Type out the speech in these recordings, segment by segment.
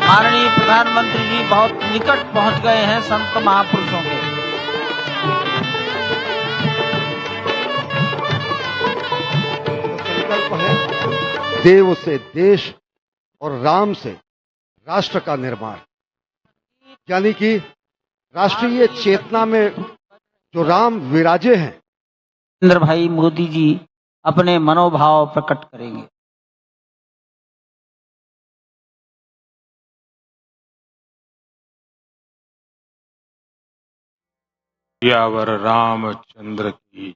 माननीय प्रधानमंत्री जी बहुत निकट पहुंच गए हैं संत महापुरुषों के। संकल्प है देव से देश और राम से राष्ट्र का निर्माण, यानी कि राष्ट्रीय चेतना में जो राम विराजे हैं। नरेंद्र भाई मोदी जी अपने मनोभाव प्रकट करेंगे। यावर रामचंद्र की,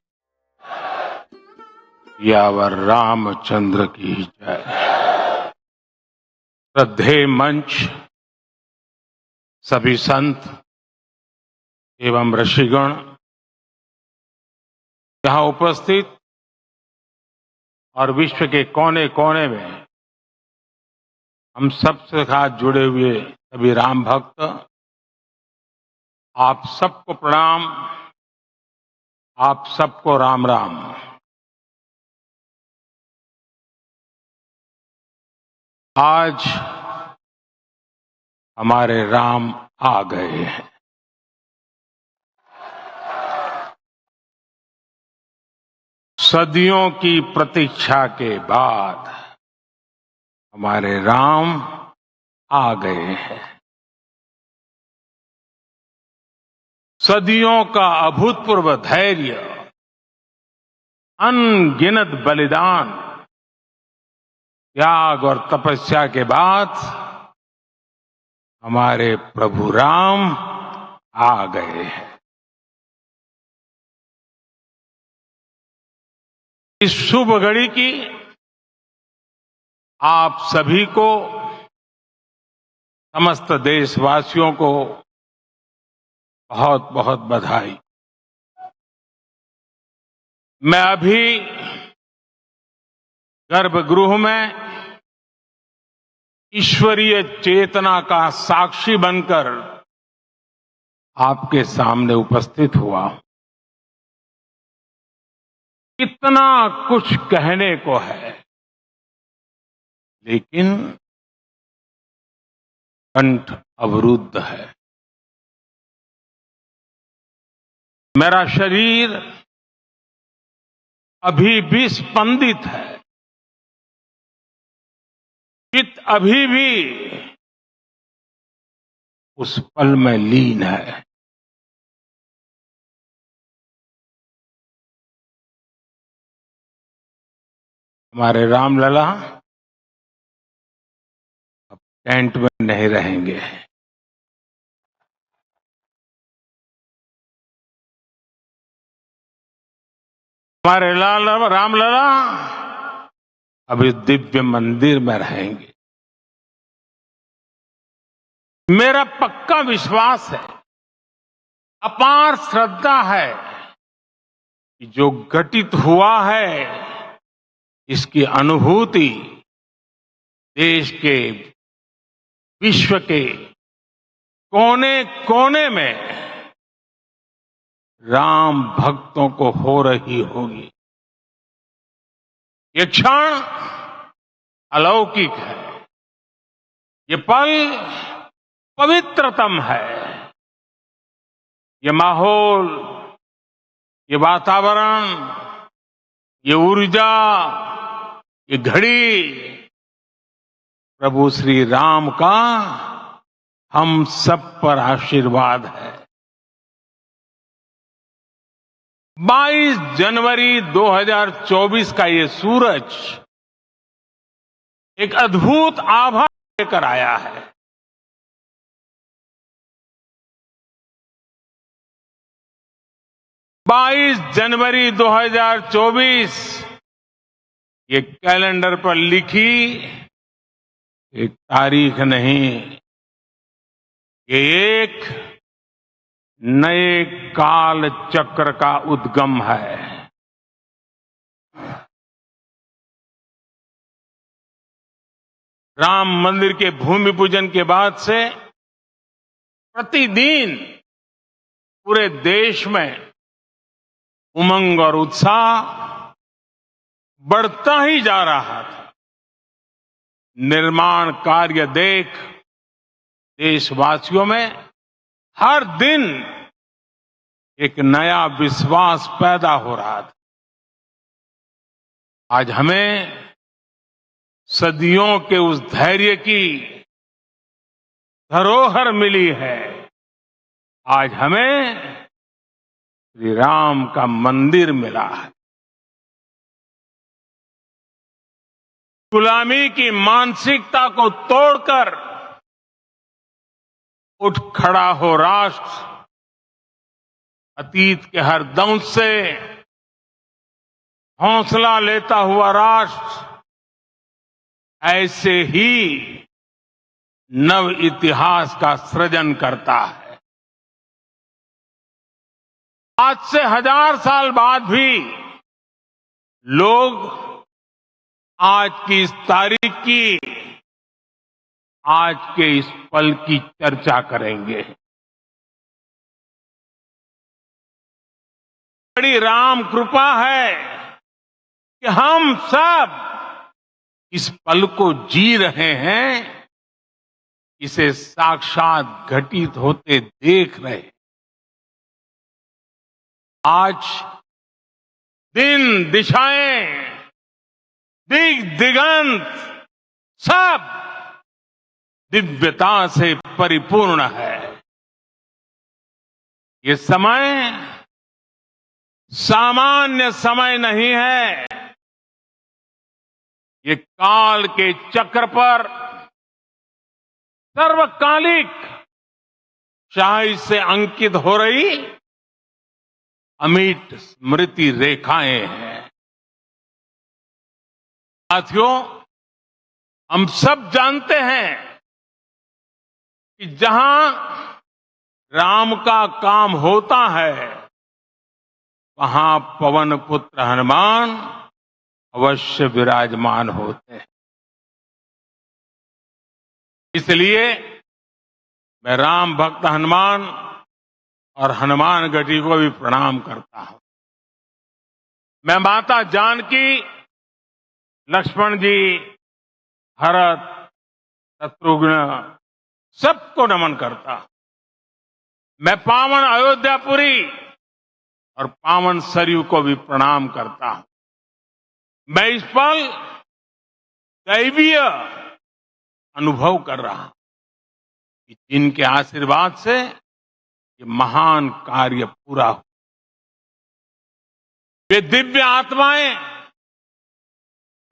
यावर रामचंद्र की जय। श्रद्धेय मंच, सभी संत एवं ऋषिगण, यहाँ उपस्थित और विश्व के कोने कोने में हम सबसे साथ जुड़े हुए सभी राम भक्त, आप सबको प्रणाम, आप सबको राम राम। आज हमारे राम आ गए हैं। सदियों की प्रतीक्षा के बाद हमारे राम आ गए हैं। सदियों का अभूतपूर्व धैर्य, अनगिनत बलिदान, त्याग और तपस्या के बाद हमारे प्रभु राम आ गए हैं। इस शुभ घड़ी की आप सभी को, समस्त देशवासियों को बहुत बहुत बधाई। मैं अभी गर्भगृह में ईश्वरीय चेतना का साक्षी बनकर आपके सामने उपस्थित हुआ। कितना कुछ कहने को है, लेकिन कंठ अवरुद्ध है। मेरा शरीर अभी भी स्पंदित है, चित्त अभी भी उस पल में लीन है। हमारे रामलला अब टेंट में नहीं रहेंगे। हमारे रामलला अब इस दिव्य मंदिर में रहेंगे। मेरा पक्का विश्वास है, अपार श्रद्धा है कि जो घटित हुआ है इसकी अनुभूति देश के, विश्व के कोने कोने में राम भक्तों को हो रही होगी। ये क्षण अलौकिक है, ये पल पवित्रतम है। ये माहौल, ये वातावरण, ये ऊर्जा, ये घड़ी प्रभु श्री राम का हम सब पर आशीर्वाद है। 22 जनवरी 2024 का ये सूरज एक अद्भुत आभा लेकर आया है। बाईस जनवरी 2024 ये कैलेंडर पर लिखी एक तारीख नहीं, ये एक नए काल चक्र का उद्गम है। राम मंदिर के भूमि पूजन के बाद से प्रतिदिन पूरे देश में उमंग और उत्साह बढ़ता ही जा रहा था। निर्माण कार्य देख देशवासियों में हर दिन एक नया विश्वास पैदा हो रहा था। आज हमें सदियों के उस धैर्य की धरोहर मिली है। आज हमें श्री राम का मंदिर मिला है। गुलामी की मानसिकता को तोड़कर उठ खड़ा हो राष्ट्र। अतीत के हर दंश से हौसला लेता हुआ राष्ट्र ऐसे ही नव इतिहास का सृजन करता है। आज से 1000 साल बाद भी लोग आज की इस तारीख की, आज के इस पल की चर्चा करेंगे। बड़ी राम कृपा है कि हम सब इस पल को जी रहे हैं, इसे साक्षात घटित होते देख रहे हैं। आज दिन दिशाएं, दिगंत सब दिव्यता से परिपूर्ण है। ये समय सामान्य समय नहीं है। ये काल के चक्र पर सर्वकालिक शाही से अंकित हो रही अमिट स्मृति रेखाएं हैं। साथियों, हम सब जानते हैं कि जहां राम का काम होता है, वहां पवन पुत्र हनुमान अवश्य विराजमान होते हैं। इसलिए मैं राम भक्त हनुमान और हनुमान गढ़ी को भी प्रणाम करता हूं। मैं माता जानकी, लक्ष्मण जी, भरत, शत्रुघ्न सबको नमन करता हूं। मैं पावन अयोध्यापुरी और पावन सरयू को भी प्रणाम करता हूं। मैं इस पल दैवीय अनुभव कर रहा हूं कि जिनके आशीर्वाद से ये महान कार्य पूरा हो। वे दिव्य आत्माएं,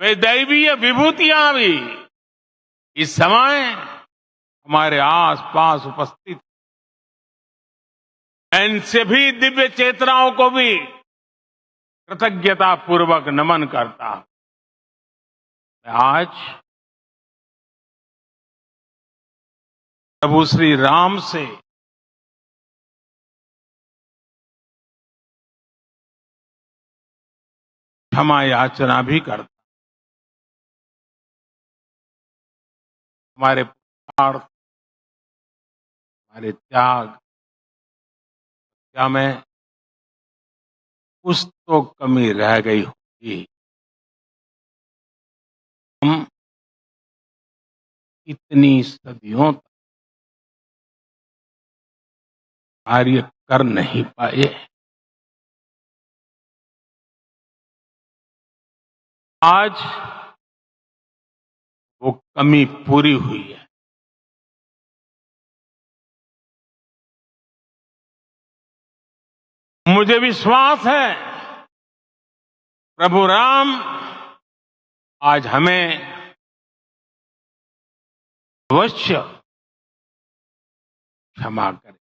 वे दैवीय विभूतियां भी इस समय हमारे आसपास उपस्थित हैं। इन सभी दिव्य चेतनाओं को भी कृतज्ञता पूर्वक नमन करता हूं। मैं आज प्रभु श्री राम से क्षमा याचना भी करता। हमारे पुरुषार्थ, हमारे त्याग, क्या में कुछ तो कमी रह गई होगी। हम इतनी सदियों तक कार्य कर नहीं पाए। आज वो कमी पूरी हुई है। मुझे विश्वास है प्रभु राम आज हमें अवश्य क्षमा करे।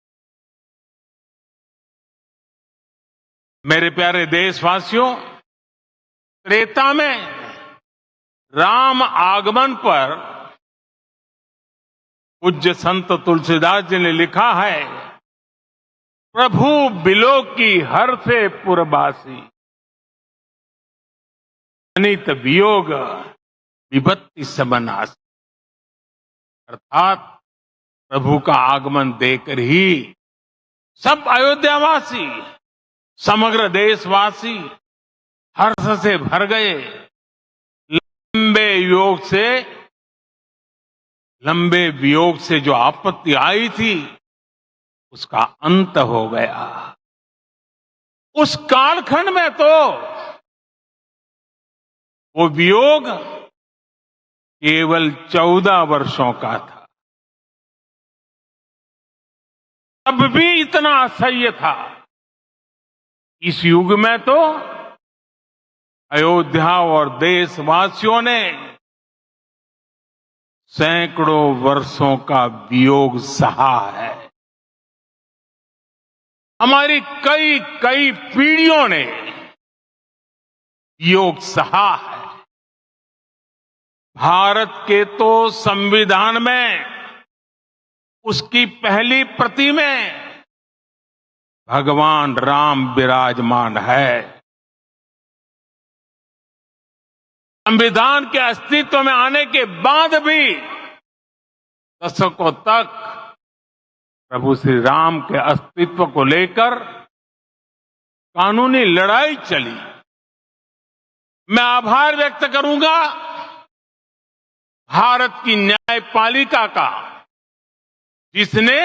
मेरे प्यारे देशवासियों, त्रेता में राम आगमन पर पूज्य संत तुलसीदास जी ने लिखा है, प्रभु बिलो की हर से पुरबासी, अनित वियोग विपत्ति सबनासी। अर्थात प्रभु का आगमन देकर ही सब अयोध्यावासी, समग्र देशवासी हर्ष से भर गए। लंबे योग से लंबे वियोग से जो आपत्ति आई थी उसका अंत हो गया। उस कालखंड में तो वो वियोग केवल 14 वर्षों का था, तब भी इतना असह्य था। इस युग में तो अयोध्या और देशवासियों ने सैकड़ों वर्षों का वियोग सहा है। हमारी कई कई पीढ़ियों ने वियोग सहा है। भारत के तो संविधान में उसकी पहली प्रति में भगवान राम विराजमान है। संविधान के अस्तित्व में आने के बाद भी दशकों तक प्रभु श्री राम के अस्तित्व को लेकर कानूनी लड़ाई चली। मैं आभार व्यक्त करूंगा भारत की न्यायपालिका का, जिसने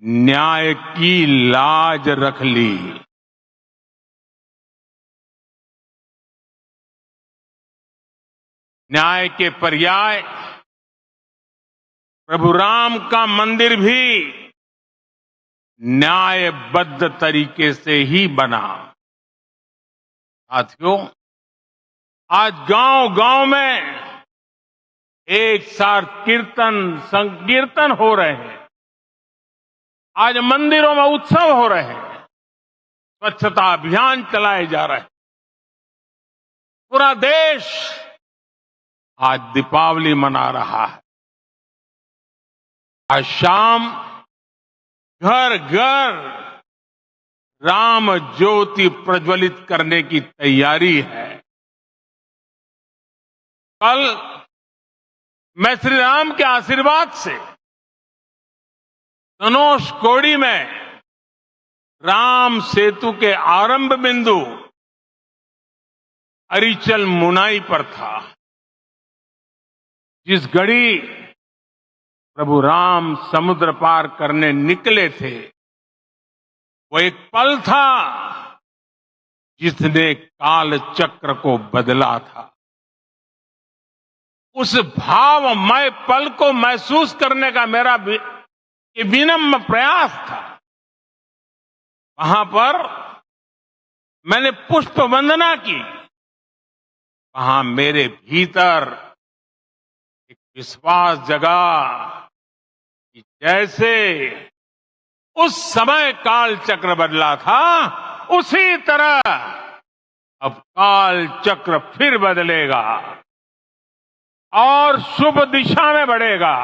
न्याय की लाज रख ली। न्याय के पर्याय प्रभु राम का मंदिर भी न्यायबद्ध तरीके से ही बना। साथियों, आज गांव-गांव में एक साथ कीर्तन संकीर्तन हो रहे हैं। आज मंदिरों में उत्सव हो रहे हैं, स्वच्छता अभियान चलाए जा रहे हैं। पूरा देश आज दीपावली मना रहा है। आज शाम घर घर राम ज्योति प्रज्वलित करने की तैयारी है। कल मैं श्री राम के आशीर्वाद से धनुषकोडी में राम सेतु के आरंभ बिंदु अरिचल मुनाई पर था। जिस घड़ी प्रभु राम समुद्र पार करने निकले थे, वो एक पल था जिसने काल चक्र को बदला था। उस भावमय पल को महसूस करने का मेरा ये विनम्र प्रयास था। वहां पर मैंने पुष्प वंदना की। वहां मेरे भीतर एक विश्वास जगा कि जैसे उस समय काल चक्र बदला था, उसी तरह अब काल चक्र फिर बदलेगा और शुभ दिशा में बढ़ेगा।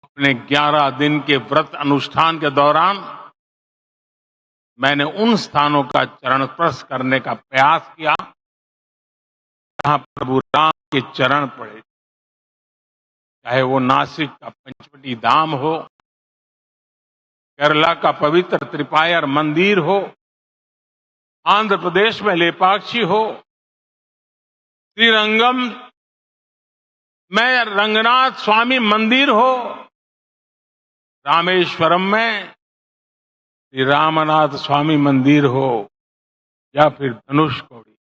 अपने 11 दिन के व्रत अनुष्ठान के दौरान मैंने उन स्थानों का चरण स्पर्श करने का प्रयास किया जहां प्रभु राम के चरण पड़े। चाहे वो नासिक का पंचवटी धाम हो, केरला का पवित्र त्रिपायर मंदिर हो, आंध्र प्रदेश में लेपाक्षी हो, श्रीरंगम में रंगनाथ स्वामी मंदिर हो, रामेश्वरम में श्री रामनाथ स्वामी मंदिर हो, या फिर धनुषकोडी।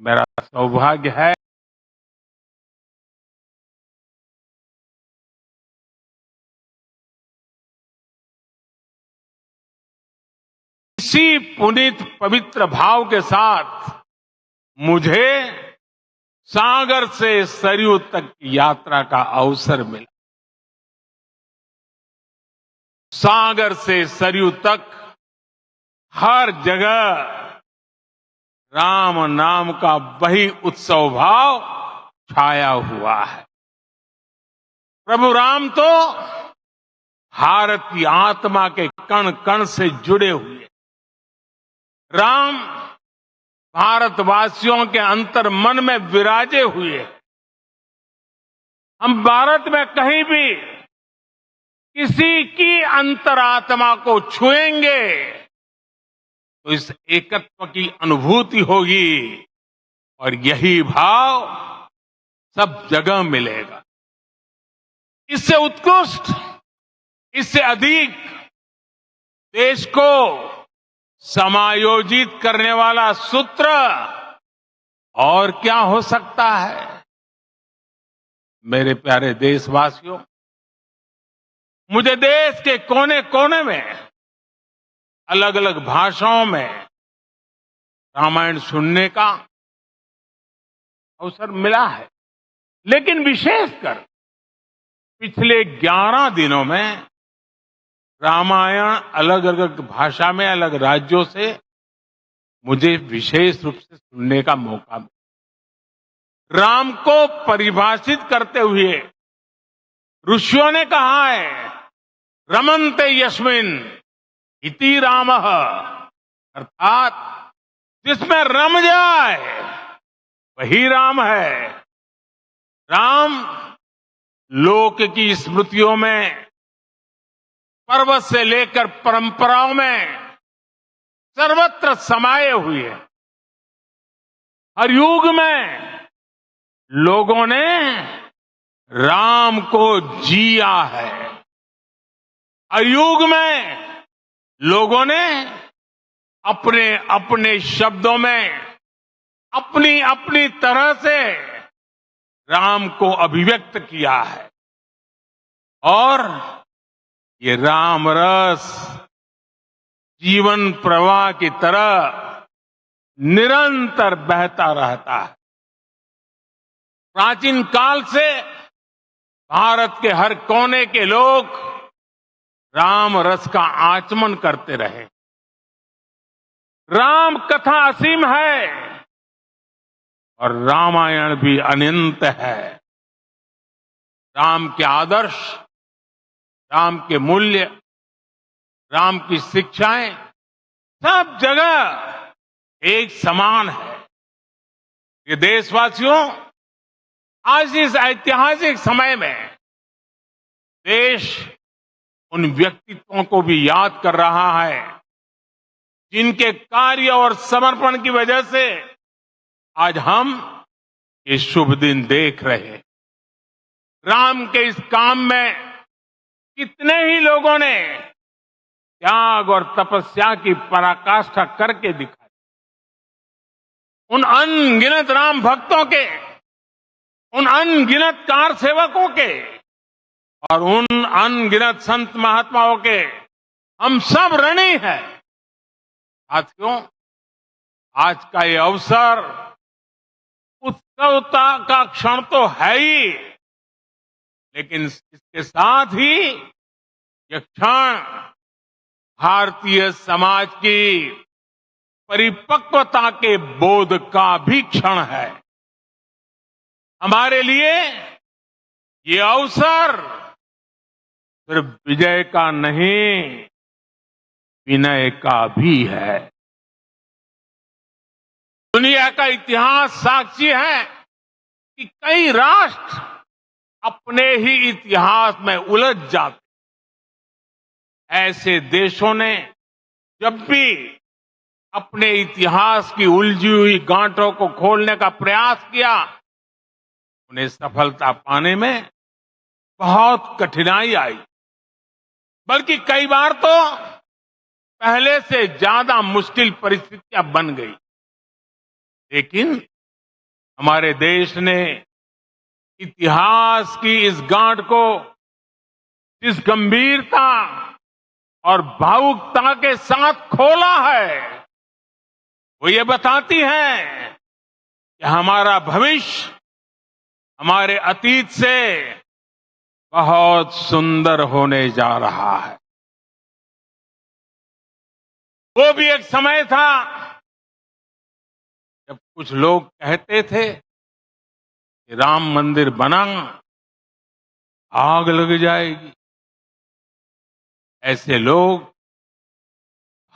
मेरा सौभाग्य है इसी पुनीत पवित्र भाव के साथ मुझे सागर से सरयू तक की यात्रा का अवसर मिला। सागर से सरयू तक हर जगह राम नाम का वही उत्सव भाव छाया हुआ है। प्रभु राम तो भारत की आत्मा के कण कण से जुड़े हुए। राम भारतवासियों के अंतर मन में विराजे हुए। हम भारत में कहीं भी किसी की अंतरात्मा को छुएंगे तो इस एकत्व की अनुभूति होगी। और यही भाव सब जगह मिलेगा। इससे उत्कृष्ट, इससे अधिक देश को समायोजित करने वाला सूत्र और क्या हो सकता है। मेरे प्यारे देशवासियों, मुझे देश के कोने कोने में अलग अलग भाषाओं में रामायण सुनने का अवसर मिला है, लेकिन विशेषकर पिछले 11 दिनों में रामायण अलग अलग भाषा में अलग राज्यों से मुझे विशेष रूप से सुनने का मौका मिला। राम को परिभाषित करते हुए ऋषियों ने कहा है, रमन्ते यस्मिन् इति रामः, अर्थात जिसमें रम जाए वही राम है। राम लोक की स्मृतियों में, पर्वत से लेकर परंपराओं में सर्वत्र समाये हुए हैं। हर युग में लोगों ने राम को जिया है। हर युग में लोगों ने अपने अपने शब्दों में अपनी अपनी तरह से राम को अभिव्यक्त किया है। और ये राम रस जीवन प्रवाह की तरह निरंतर बहता रहता है। प्राचीन काल से भारत के हर कोने के लोग राम रस का आचमन करते रहे। राम कथा असीम है और रामायण भी अनंत है। राम के आदर्श, राम के मूल्य, राम की शिक्षाएं सब जगह एक समान है। ये देशवासियों, आज इस ऐतिहासिक समय में देश उन व्यक्तित्वों को भी याद कर रहा है जिनके कार्य और समर्पण की वजह से आज हम ये शुभ दिन देख रहे हैं। राम के इस काम में कितने ही लोगों ने त्याग और तपस्या की पराकाष्ठा करके दिखाई। उन अनगिनत राम भक्तों के, उन अनगिनत कार सेवकों के और उन अनगिनत संत महात्माओं के हम सब ऋणी हैं। साथियों, आज का ये अवसर उत्सवता का क्षण तो है ही, लेकिन इसके साथ ही यह क्षण भारतीय समाज की परिपक्वता के बोध का भी क्षण है। हमारे लिए ये अवसर सिर्फ विजय का नहीं, विनय का भी है। दुनिया का इतिहास साक्षी है कि कई राष्ट्र अपने ही इतिहास में उलझ जाते। ऐसे देशों ने जब भी अपने इतिहास की उलझी हुई गांठों को खोलने का प्रयास किया, उन्हें सफलता पाने में बहुत कठिनाई आई, बल्कि कई बार तो पहले से ज्यादा मुश्किल परिस्थितियां बन गई। लेकिन हमारे देश ने इतिहास की इस गांठ को जिस गंभीरता और भावुकता के साथ खोला है, वो ये बताती है कि हमारा भविष्य हमारे अतीत से बहुत सुंदर होने जा रहा है। वो भी एक समय था जब कुछ लोग कहते थे कि राम मंदिर बना, आग लग जाएगी। ऐसे लोग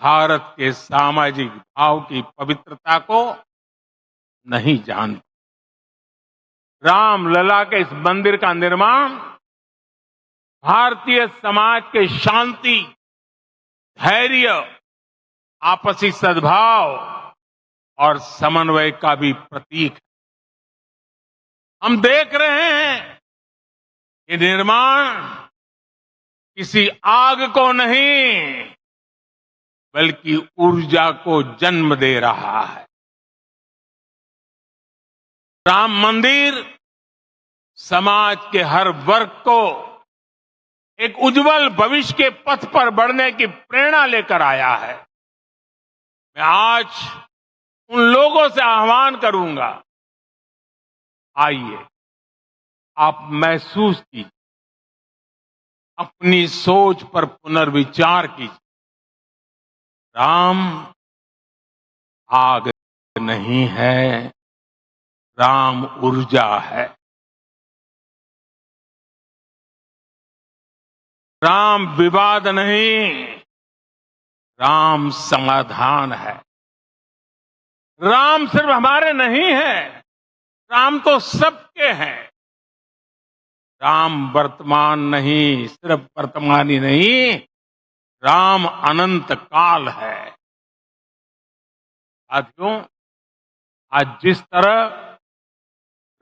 भारत के सामाजिक भाव की पवित्रता को नहीं जानते। रामलला के इस मंदिर का निर्माण भारतीय समाज के शांति, धैर्य, आपसी सद्भाव और समन्वय का भी प्रतीक है। हम देख रहे हैं कि निर्माण किसी आग को नहीं बल्कि ऊर्जा को जन्म दे रहा है। राम मंदिर समाज के हर वर्ग को एक उज्जवल भविष्य के पथ पर बढ़ने की प्रेरणा लेकर आया है। मैं आज उन लोगों से आह्वान करूंगा, आइए आप महसूस कीजिए, अपनी सोच पर पुनर्विचार कीजिए। राम आग नहीं है, राम ऊर्जा है। राम विवाद नहीं, राम समाधान है। राम सिर्फ हमारे नहीं है, राम तो सबके हैं। राम वर्तमान नहीं, सिर्फ वर्तमान ही नहीं, राम अनंत काल है। साथियों, आज जिस तरह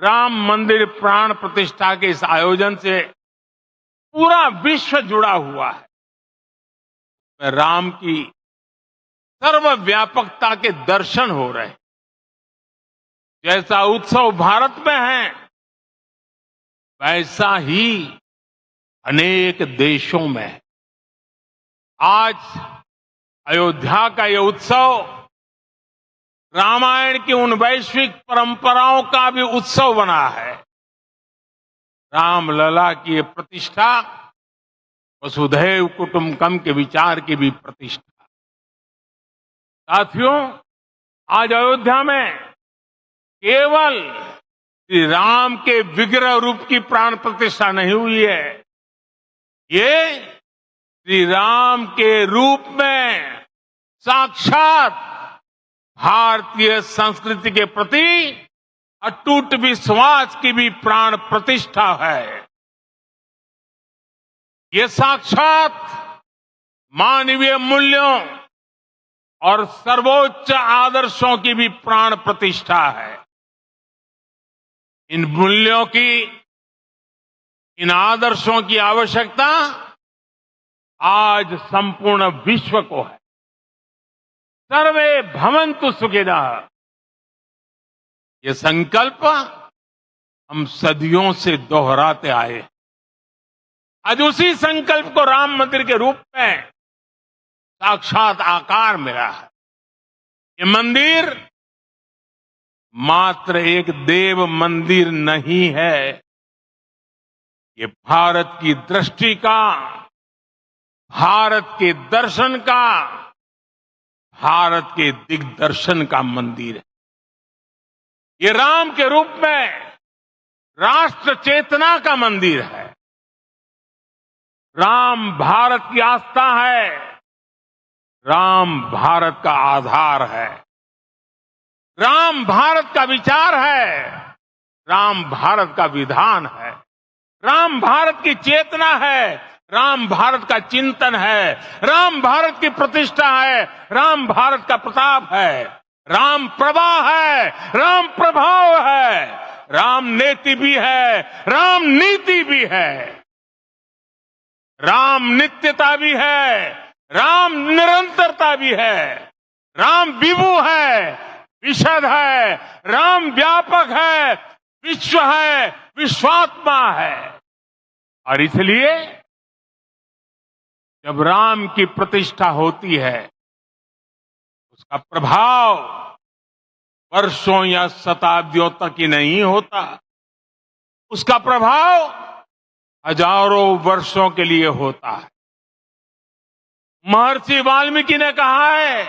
राम मंदिर प्राण प्रतिष्ठा के इस आयोजन से पूरा विश्व जुड़ा हुआ है, राम की सर्वव्यापकता के दर्शन हो रहे हैं। जैसा उत्सव भारत में है, वैसा ही अनेक देशों में है। आज अयोध्या का यह उत्सव रामायण की उन वैश्विक परंपराओं का भी उत्सव बना है। रामलला की ये प्रतिष्ठा वसुधैव कुटुंबकम के विचार की भी प्रतिष्ठा। साथियों, आज अयोध्या में केवल श्री राम के विग्रह रूप की प्राण प्रतिष्ठा नहीं हुई है, ये श्री राम के रूप में साक्षात भारतीय संस्कृति के प्रति अटूट विश्वास की भी प्राण प्रतिष्ठा है। ये साक्षात मानवीय मूल्यों और सर्वोच्च आदर्शों की भी प्राण प्रतिष्ठा है। इन मूल्यों की, इन आदर्शों की आवश्यकता आज संपूर्ण विश्व को है। सर्वे भवन्तु सुखिनः, ये संकल्प हम सदियों से दोहराते आए हैं। आज उसी संकल्प को राम मंदिर के रूप में साक्षात आकार मिला है। ये मंदिर मात्र एक देव मंदिर नहीं है, ये भारत की दृष्टि का, भारत के दर्शन का, भारत के दिग्दर्शन का मंदिर है। ये राम के रूप में राष्ट्र चेतना का मंदिर है। राम भारत की आस्था है, राम भारत का आधार है, राम भारत का विचार है, राम भारत का विधान है, राम भारत की चेतना है, राम भारत का चिंतन है, राम भारत की प्रतिष्ठा है, राम भारत का प्रताप है, राम प्रवाह है, राम प्रभाव है, राम नेति भी है, राम नीति भी है, राम नित्यता भी है, राम निरंतरता भी है, राम विभु है, विशद है, राम व्यापक है, विश्व है, विश्वात्मा है। और इसलिए जब राम की प्रतिष्ठा होती है, उसका प्रभाव वर्षों या शताब्दियों तक ही नहीं होता, उसका प्रभाव हजारों वर्षों के लिए होता है। महर्षि वाल्मीकि ने कहा है,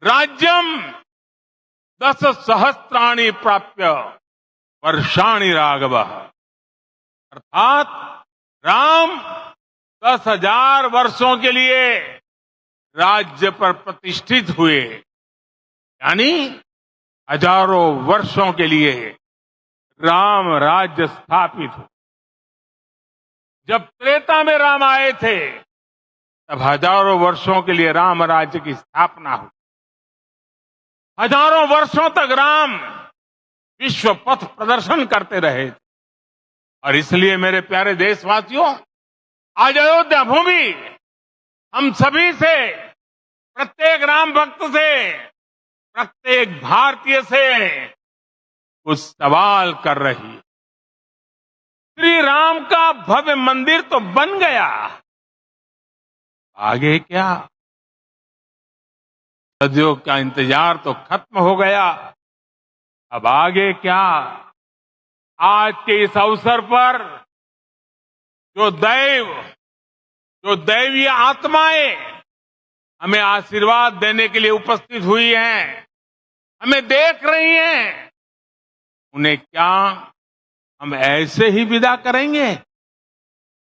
राज्यम 10 सहस्त्राणि प्राप्य वर्षाणि राघव, अर्थात राम 10,000 वर्षों के लिए राज्य पर प्रतिष्ठित हुए, यानी हजारों वर्षों के लिए राम राज्य स्थापित हुआ। जब त्रेता में राम आए थे, तब हजारों वर्षों के लिए राम राज्य की स्थापना हुई। हजारों वर्षों तक राम विश्व पथ प्रदर्शन करते रहे थे। और इसलिए मेरे प्यारे देशवासियों, आज अयोध्या भूमि हम सभी से, प्रत्येक राम भक्त से, प्रत्येक भारतीय से कुछ सवाल कर रही है। श्री राम का भव्य मंदिर तो बन गया, आगे क्या? सदियों का इंतजार तो खत्म हो गया, अब आगे क्या? आज के इस अवसर पर जो दैवीय आत्माएं हमें आशीर्वाद देने के लिए उपस्थित हुई हैं, हमें देख रही हैं, उन्हें क्या हम ऐसे ही विदा करेंगे?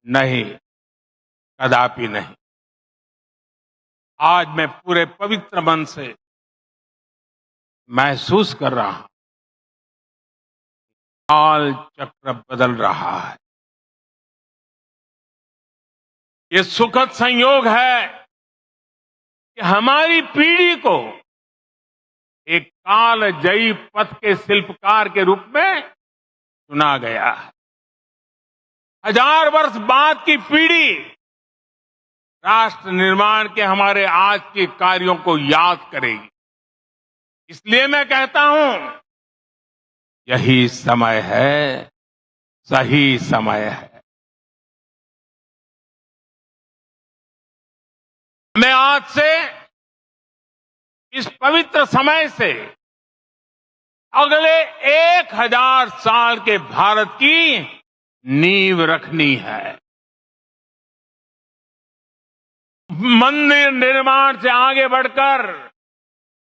नहीं, कदापि नहीं। आज मैं पूरे पवित्र मन से महसूस कर रहा हूं, काल चक्र बदल रहा है। ये सुखद संयोग है कि हमारी पीढ़ी को एक कालजयी पथ के शिल्पकार के रूप में चुना गया है। 1000 वर्ष बाद की पीढ़ी राष्ट्र निर्माण के हमारे आज के कार्यों को याद करेगी। इसलिए मैं कहता हूं, यही समय है, सही समय है। मैं आज से, इस पवित्र समय से अगले 1000 साल के भारत की नींव रखनी है। मंदिर निर्माण से आगे बढ़कर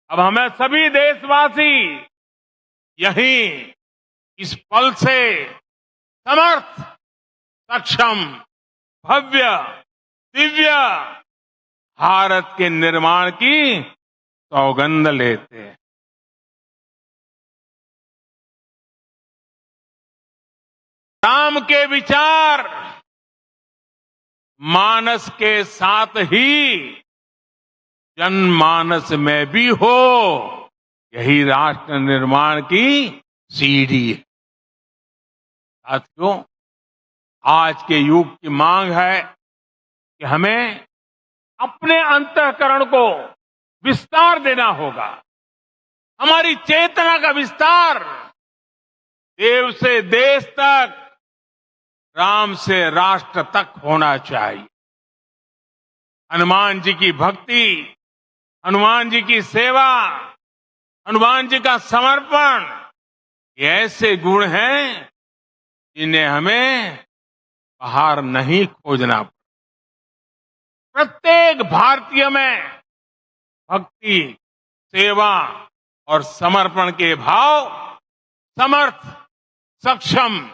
अब हमें सभी देशवासी यहीं इस पल से समर्थ, सक्षम, भव्य, दिव्य भारत के निर्माण की सौगंध लेते हैं। राम के विचार मानस के साथ ही जनमानस में भी हो, यही राष्ट्र निर्माण की सीढ़ी है। साथियों, आज के युग की मांग है कि हमें अपने अंतःकरण को विस्तार देना होगा। हमारी चेतना का विस्तार देव से देश तक, राम से राष्ट्र तक होना चाहिए। हनुमान जी की भक्ति, हनुमान जी की सेवा, हनुमान जी का समर्पण, ये ऐसे गुण हैं जिन्हें हमें बाहर नहीं खोजना पड़ता। प्रत्येक भारतीय में भक्ति, सेवा और समर्पण के भाव समर्थ, सक्षम,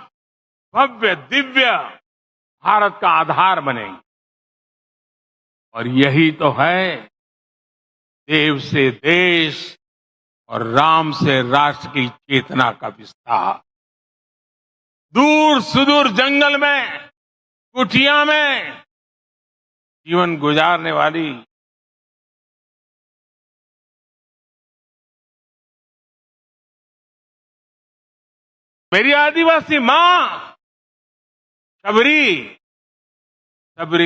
भव्य, दिव्य भारत का आधार बनेंगे। और यही तो है देव से देश और राम से राष्ट्र की चेतना का विस्तार। दूर सुदूर जंगल में, कुटिया में जीवन गुजारने वाली मेरी आदिवासी मां शबरी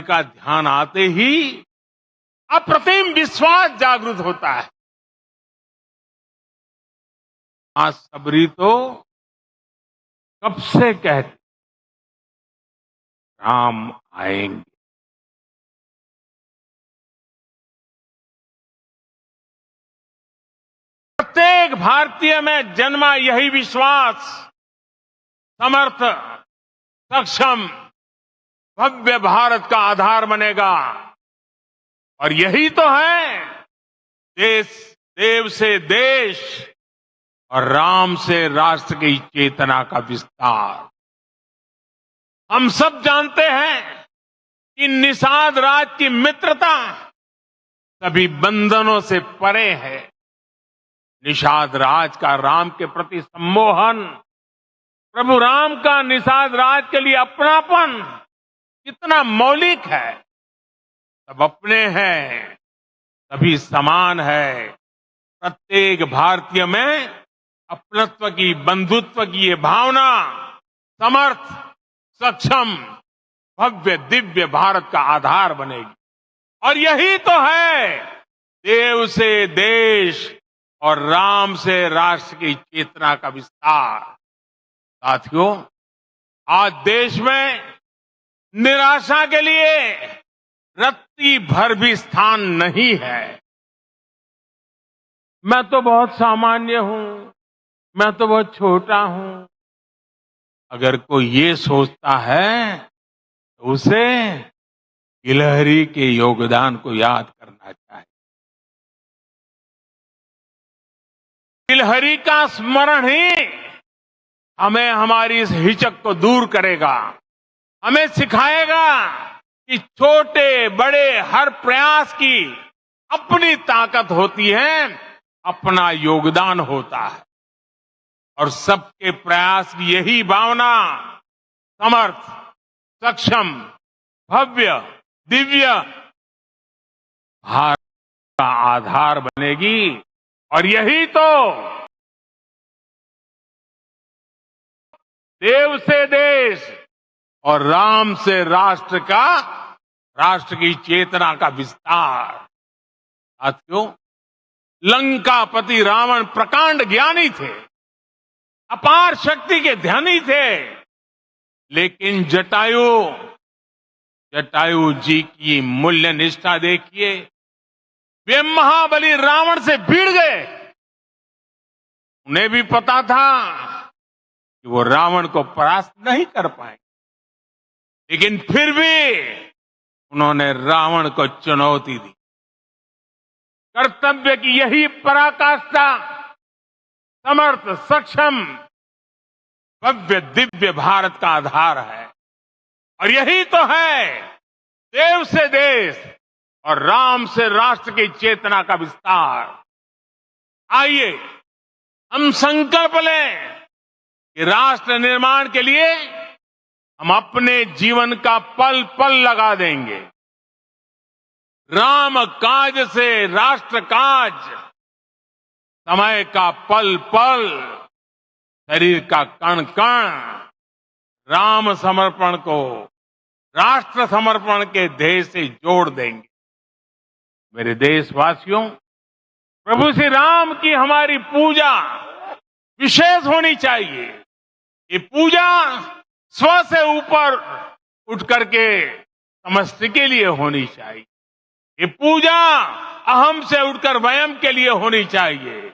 का ध्यान आते ही अप्रतिम विश्वास जागृत होता है। आज शबरी तो कब से कहती राम आएंगे। प्रत्येक भारतीय में जन्मा यही विश्वास समर्थ, सक्षम, भव्य भारत का आधार बनेगा। और यही तो है देव से देश और राम से राष्ट्र की चेतना का विस्तार। हम सब जानते हैं कि निषाद राज की मित्रता सभी बंधनों से परे है। निषाद राज का राम के प्रति सम्मोहन, प्रभु राम का निषाद राज के लिए अपनापन कितना मौलिक है। सब अपने हैं, सभी समान है, प्रत्येक भारतीय में अपनत्व की, बंधुत्व की ये भावना समर्थ, सक्षम, भव्य, दिव्य भारत का आधार बनेगी। और यही तो है देव से देश और राम से राष्ट्र की चेतना का विस्तार। साथियों, आज देश में निराशा के लिए रत्ती भर भी स्थान नहीं है। मैं तो बहुत सामान्य हूं, मैं तो बहुत छोटा हूं, अगर कोई ये सोचता है तो उसे गिलहरी के योगदान को याद करना चाहिए। गिलहरी का स्मरण ही हमें हमारी इस हिचक को दूर करेगा, हमें सिखाएगा कि छोटे बड़े हर प्रयास की अपनी ताकत होती है, अपना योगदान होता है। और सबके प्रयास की यही भावना समर्थ, सक्षम, भव्य, दिव्य भारत का आधार बनेगी। और यही तो देव से देश और राम से राष्ट्र की चेतना का विस्तार। साथियों, लंकापति रावण प्रकांड ज्ञानी थे, अपार शक्ति के धनी थे, लेकिन जटायु जी की मूल्य निष्ठा देखिए। वे महाबली रावण से भिड़ गए। उन्हें भी पता था कि वो रावण को परास्त नहीं कर पाए, लेकिन फिर भी उन्होंने रावण को चुनौती दी। कर्तव्य की यही पराकाष्ठा समर्थ, सक्षम, भव्य, दिव्य भारत का आधार है। और यही तो है देव से देश और राम से राष्ट्र की चेतना का विस्तार। आइए हम संकल्प लें कि राष्ट्र निर्माण के लिए हम अपने जीवन का पल पल लगा देंगे। राम काज से राष्ट्र काज, समय का पल पल, शरीर का कण कण राम समर्पण को राष्ट्र समर्पण के ध्येय से जोड़ देंगे। मेरे देशवासियों, प्रभु श्री राम की हमारी पूजा विशेष होनी चाहिए। ये पूजा स्व से ऊपर उठ करके समष्टि के लिए होनी चाहिए। ये पूजा अहम से उठकर वयम के लिए होनी चाहिए।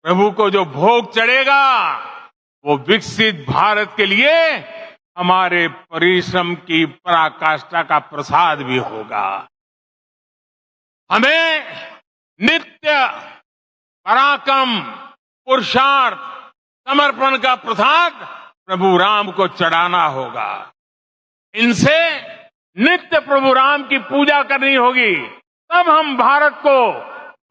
प्रभु को जो भोग चढ़ेगा वो विकसित भारत के लिए हमारे परिश्रम की पराकाष्ठा का प्रसाद भी होगा। हमें नित्य पराक्रम, पुरुषार्थ, समर्पण का प्रसाद प्रभु राम को चढ़ाना होगा। इनसे नित्य प्रभु राम की पूजा करनी होगी, तब हम भारत को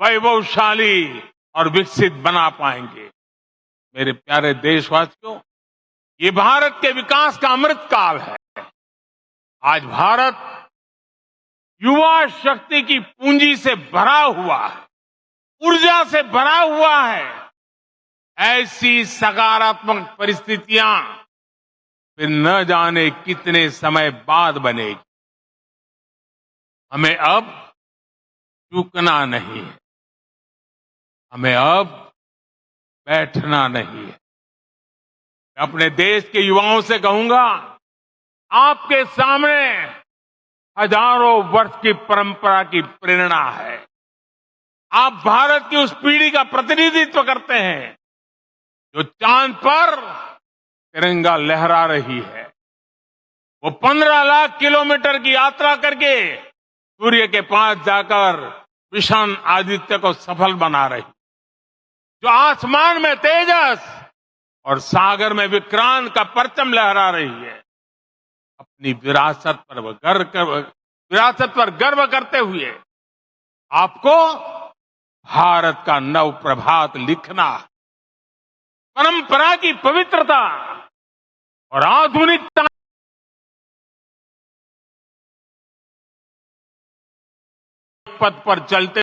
वैभवशाली और विकसित बना पाएंगे। मेरे प्यारे देशवासियों, ये भारत के विकास का अमृत काल है। आज भारत युवा शक्ति की पूंजी से भरा हुआ है, ऊर्जा से भरा हुआ है। ऐसी सकारात्मक परिस्थितियां फिर न जाने कितने समय बाद बनेगी। हमें अब चूकना नहीं है, हमें अब बैठना नहीं है। मैं अपने देश के युवाओं से कहूंगा, आपके सामने हजारों वर्ष की परंपरा की प्रेरणा है। आप भारत की उस पीढ़ी का प्रतिनिधित्व करते हैं जो चांद पर तिरंगा लहरा रही है। वो 15 लाख किलोमीटर की यात्रा करके सूर्य के पास जाकर मिशन आदित्य को सफल बना रही, जो आसमान में तेजस और सागर में विक्रांत का परचम लहरा रही है। अपनी विरासत पर गर्व करते हुए आपको भारत का नव प्रभात लिखना है। परंपरा की पवित्रता और आधुनिकता पथ पर चलते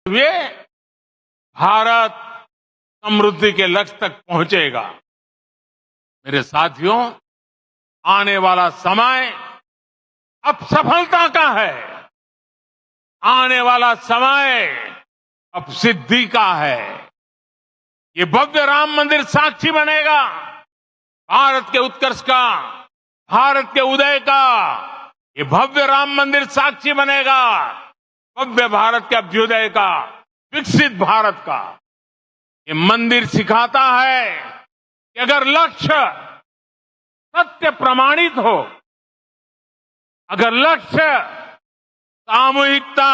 हुए भारत समृद्धि के लक्ष्य तक पहुंचेगा। मेरे साथियों, आने वाला समय अब सफलता का है। आने वाला समय अब सिद्धि का है। ये भव्य राम मंदिर साक्षी बनेगा भारत के उत्कर्ष का, भारत के उदय का। ये भव्य राम मंदिर साक्षी बनेगा भव्य भारत के अभ्युदय का, विकसित भारत का। ये मंदिर सिखाता है कि अगर लक्ष्य सत्य प्रमाणित हो, अगर लक्ष्य सामूहिकता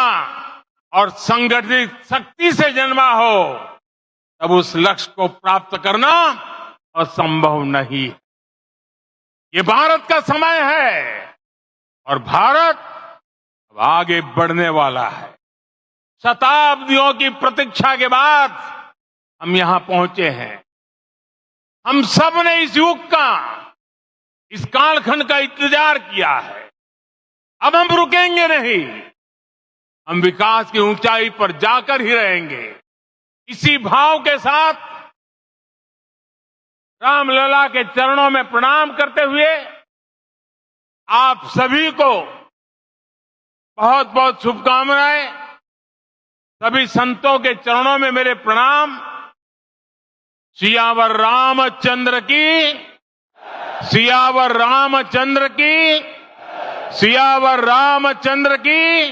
और संगठित शक्ति से जन्मा हो, तब उस लक्ष्य को प्राप्त करना असंभव नहीं। ये भारत का समय है और भारत अब आगे बढ़ने वाला है। शताब्दियों की प्रतीक्षा के बाद हम यहां पहुंचे हैं। हम सब ने इस युग का, इस कालखंड का इंतजार किया है। अब हम रुकेंगे नहीं, हम विकास की ऊंचाई पर जाकर ही रहेंगे। इसी भाव के साथ रामलला के चरणों में प्रणाम करते हुए आप सभी को बहुत बहुत शुभकामनाएं। सभी संतों के चरणों में मेरे प्रणाम। सियावर रामचंद्र की, सियावर रामचंद्र की, सियावर रामचंद्र की।